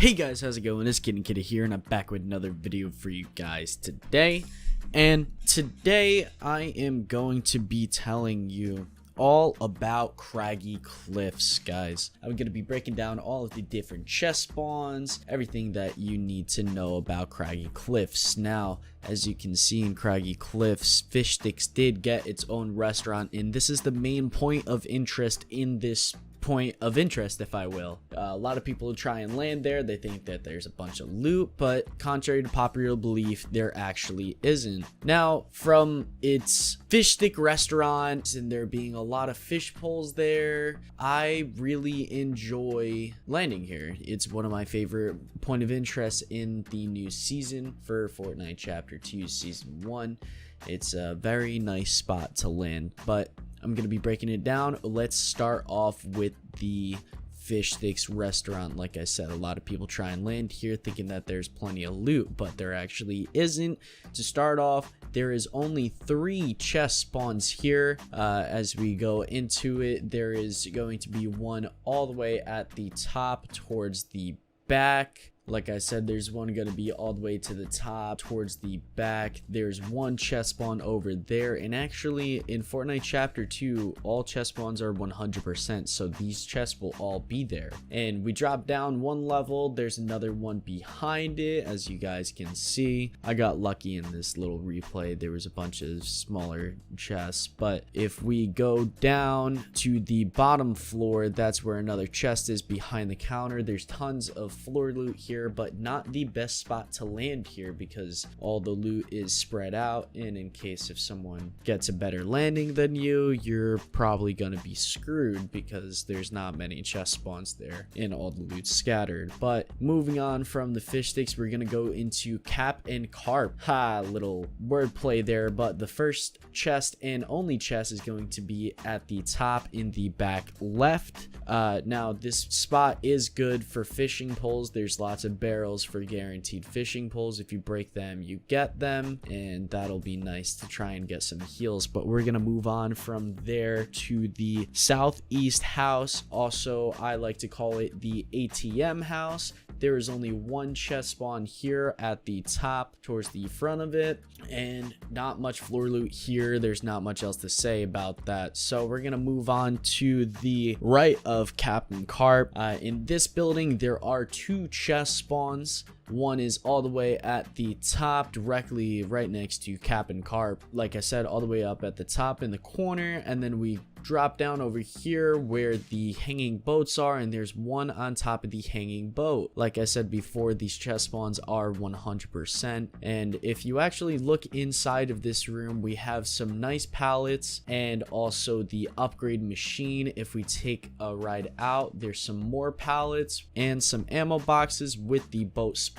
Hey guys, how's it going? It's Kitty Kitty here, and I'm back with another video for you guys today. And today I am going to be telling you all about Craggy Cliffs, guys. I'm going to be breaking down all of the different chest spawns, everything that you need to know about Craggy Cliffs. Now, as you can see in Craggy Cliffs, Fish Sticks did get its own restaurant, and this is the main point of interest in this if I will. A lot of people try and land there. They think that there's a bunch of loot, but contrary to popular belief, there actually isn't. Now, from its fish stick restaurant and there being a lot of fish poles there, I really enjoy landing here. It's one of my favorite point of interest in the new season for Fortnite Chapter 2 Season 1. It's a very nice spot to land, but I'm going to be breaking it down. Let's start off with the Fish Sticks restaurant. Like I said, a lot of people try and land here thinking that there's plenty of loot, but there actually isn't. To start off, there is only 3 chest spawns here. As we go into it, there is going to be one all the way at the top towards the back. Like I said, there's one going to be all the way to the top towards the back. There's one chest spawn over there, and actually in Fortnite Chapter 2 all chest spawns are 100%, so these chests will all be there. And we drop down one level, there's another one behind it. As you guys can see, I got lucky in this little replay. There was a bunch of smaller chests, but if we go down to the bottom floor, that's where another chest is behind the counter. There's tons of floor loot here, but not the best spot to land here because all the loot is spread out, and in case if someone gets a better landing than you, you're probably gonna be screwed because there's not many chest spawns there and all the loot scattered. But moving on from the fish sticks, we're gonna go into cap and carp. Little wordplay there, but the first chest and only chest is going to be at the top in the back left. Now this spot is good for fishing poles. There's lots of barrels for guaranteed fishing poles. If you break them, you get them, and that'll be nice to try and get some heals. But we're gonna move on from there to the southeast house. Also, I like to call it the ATM house. There is only one chest spawn here at the top towards the front of it, and not much floor loot here. There's not much else to say about that, so we're gonna move on to the right of Captain Carp. In this building there are 2 chest spawns. One is all the way at the top, directly right next to Captain Carp. Like I said, all the way up at the top in the corner, and then we drop down over here where the hanging boats are, and there's one on top of the hanging boat. Like I said before, these chest spawns are 100%, and if you actually look inside of this room, we have some nice pallets and also the upgrade machine. If we take a ride out, there's some more pallets and some ammo boxes with the boat spawn.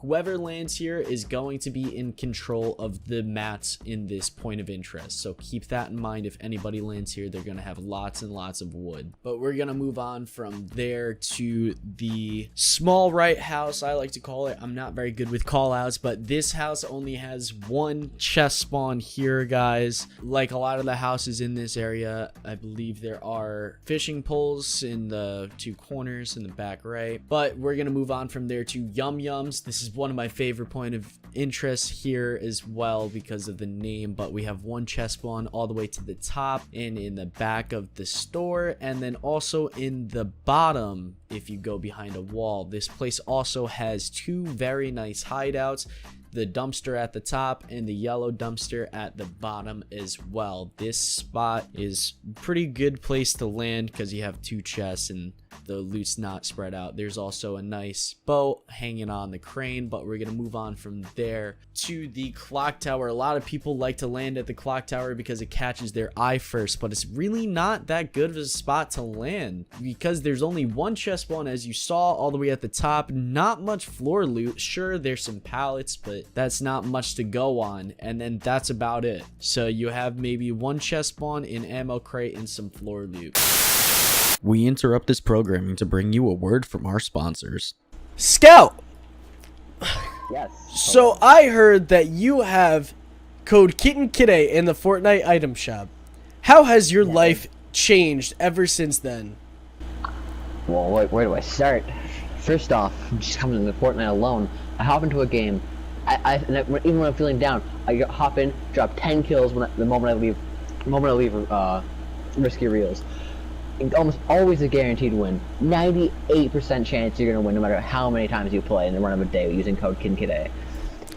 Whoever lands here is going to be in control of the mats in this point of interest, so keep that in mind. If anybody lands here, they're gonna have lots and lots of wood. But we're gonna move on from there to the small right house, I like to call it. I'm not very good with call outs, but this house only has 1 chest spawn here, guys. Like a lot of the houses in this area, I believe there are fishing poles in the 2 corners in the back right. But we're gonna move on from there to Yum Yums. This is one of my favorite point of interest here as well because of the name, but we have 1 chest spawn all the way to the top and in the back of the store, and then also in the bottom if you go behind a wall. This place also has 2 very nice hideouts, the dumpster at the top and the yellow dumpster at the bottom as well. This spot is a pretty good place to land because you have 2 chests and the loot's not spread out. There's also a nice boat hanging on the crane, but we're gonna move on from there to the clock tower. A lot of people like to land at the clock tower because it catches their eye first, but it's really not that good of a spot to land because there's only 1 chest spawn, as you saw, all the way at the top. Not much floor loot. Sure, there's some pallets, but that's not much to go on, and then that's about it. So you have maybe 1 chest spawn, an ammo crate, and some floor loot. We interrupt this programming to bring you a word from our sponsors. Scout! Yes. So I heard that you have code KittenKitty in the Fortnite item shop. How has your life changed ever since then? Well, where do I start? First off, just coming into Fortnite alone, I hop into a game. Even when I'm feeling down, I hop in, drop 10 kills the moment I leave risky reels. Almost always a guaranteed win. 98% chance you're gonna win no matter how many times you play in the run of a day using code KidKidA.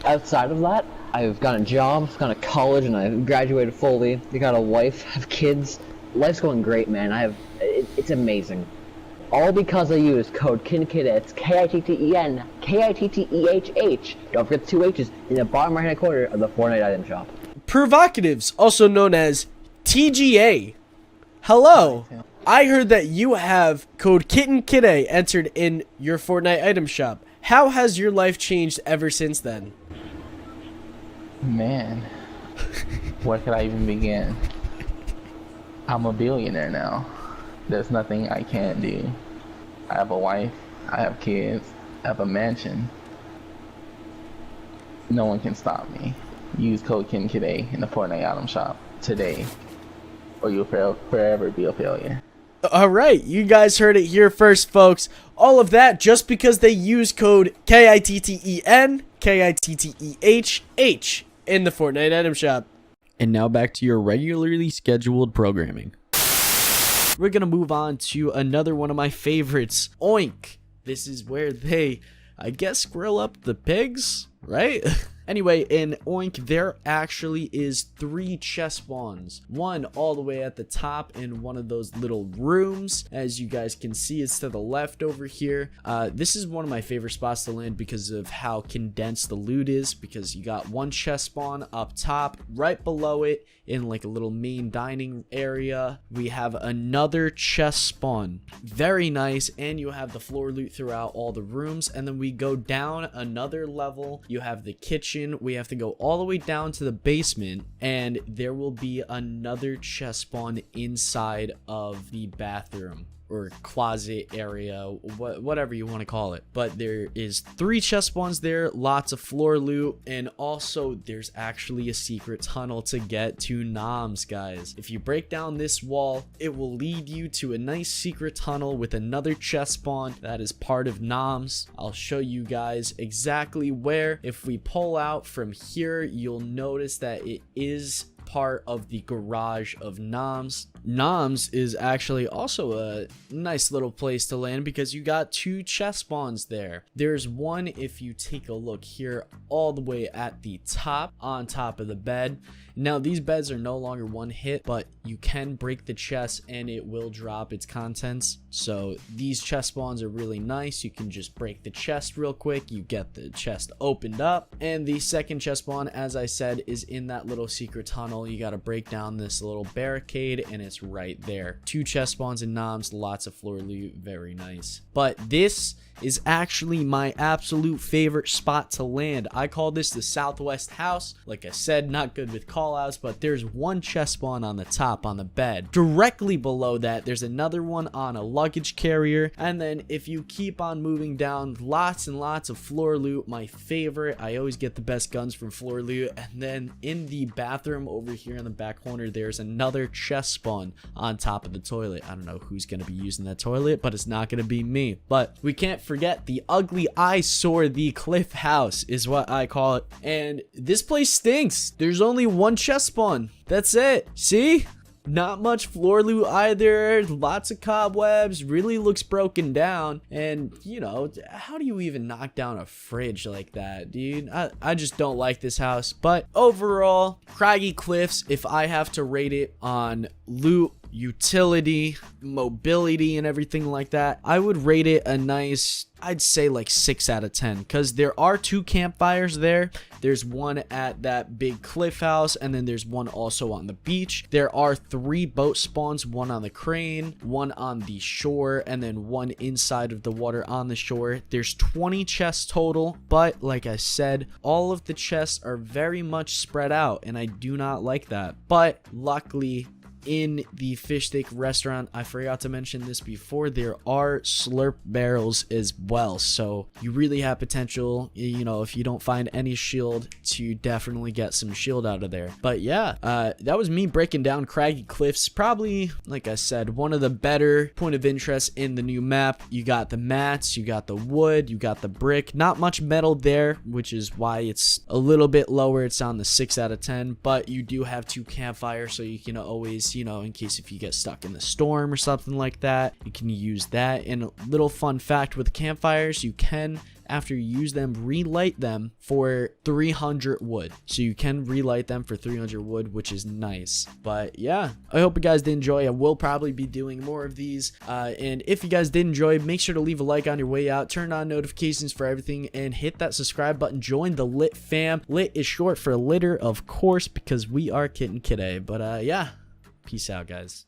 Outside of that, I've got a job, gone to college, and I've graduated fully. I got a wife, have kids. Life's going great, man. It's amazing. All because I use code KidKidA. It's KITTEN, KITTEHH. Don't forget the 2 H's in the bottom right hand corner of the Fortnite item shop. Provocatives, also known as TGA. Hello. I heard that you have code KittenKidA entered in your Fortnite item shop. How has your life changed ever since then? Man, where could I even begin? I'm a billionaire now. There's nothing I can't do. I have a wife, I have kids, I have a mansion. No one can stop me. Use code KidKidA in the Fortnite item shop today, or you'll forever be a failure. Alright, you guys heard it here first, folks. All of that just because they use code KITTEN, KITTEHH in the Fortnite item shop. And now back to your regularly scheduled programming. We're gonna move on to another one of my favorites, Oink. This is where they, I guess, grill up the pigs, right? Anyway, in Oink, there actually is 3 chest spawns. One all the way at the top in one of those little rooms. As you guys can see, it's to the left over here. This is one of my favorite spots to land because of how condensed the loot is. Because you got one chest spawn up top, right below it, in like a little main dining area, we have another chest spawn. Very nice, and you have the floor loot throughout all the rooms. And then we go down another level. You have the kitchen. We have to go all the way down to the basement, and there will be another chest spawn inside of the bathroom or closet area, whatever you want to call it. But there is 3 chest spawns there, lots of floor loot, and also there's actually a secret tunnel to get to noms, guys. If you break down this wall, it will lead you to a nice secret tunnel with another chest spawn that is part of noms. I'll show you guys exactly where. If we pull out from here, you'll notice that it is part of the garage of noms. Noms is actually also a nice little place to land because you got 2 chest spawns there. There's one, if you take a look here, all the way at the top, on top of the bed. Now these beds are no longer one hit, but you can break the chest and it will drop its contents. So these chest spawns are really nice. You can just break the chest real quick, you get the chest opened up. And the second chest spawn, as I said, is in that little secret tunnel. You got to break down this little barricade and it's right there. 2 chest spawns in noms, lots of floor loot, very nice. But this is actually my absolute favorite spot to land. I call this the Southwest House. Like I said, not good with callouts, but there's one chest spawn on the top on the bed. Directly below that, there's another one on a luggage carrier. And then if you keep on moving down, lots and lots of floor loot. My favorite, I always get the best guns from floor loot. And then in the bathroom over here in the back corner, there's another chest spawn on top of the toilet. I don't know who's gonna be using that toilet, but it's not gonna be me. But we can't forget the ugly eyesore, the cliff house is what I call it. And this place stinks. There's only 1 chest spawn. That's it. See? Not much floor loot either. Lots of cobwebs. Really looks broken down. And, you know, how do you even knock down a fridge like that, dude? I just don't like this house. But overall, Craggy Cliffs, if I have to rate it on loot, utility, mobility, and everything like that, I would rate it a nice, I'd say like 6 out of 10, because there are 2 campfires there. There's one at that big cliff house, and then there's one also on the beach. There are 3 boat spawns, one on the crane, one on the shore, and then one inside of the water on the shore. There's 20 chests total, but like I said, all of the chests are very much spread out, and I do not like that. But luckily, in the fish steak restaurant, I forgot to mention this before, there are slurp barrels as well, so you really have potential, you know, if you don't find any shield, to definitely get some shield out of there. But yeah, that was me breaking down Craggy Cliffs. Probably, like I said, one of the better point of interest in the new map. You got the mats, you got the wood, you got the brick. Not much metal there, which is why it's a little bit lower. It's on the 6 out of 10, but you do have 2 campfires, so you can always, you know, in case if you get stuck in the storm or something like that, you can use that. And a little fun fact with campfires, you can, after you use them, relight them for 300 wood. So you can relight them for 300 wood, which is nice. But yeah, I hope you guys did enjoy. I will probably be doing more of these. And if you guys did enjoy, make sure to leave a like on your way out, turn on notifications for everything, and hit that subscribe button. Join the Lit fam. Lit is short for litter, of course, because we are Kitten Kidday. But yeah, peace out, guys.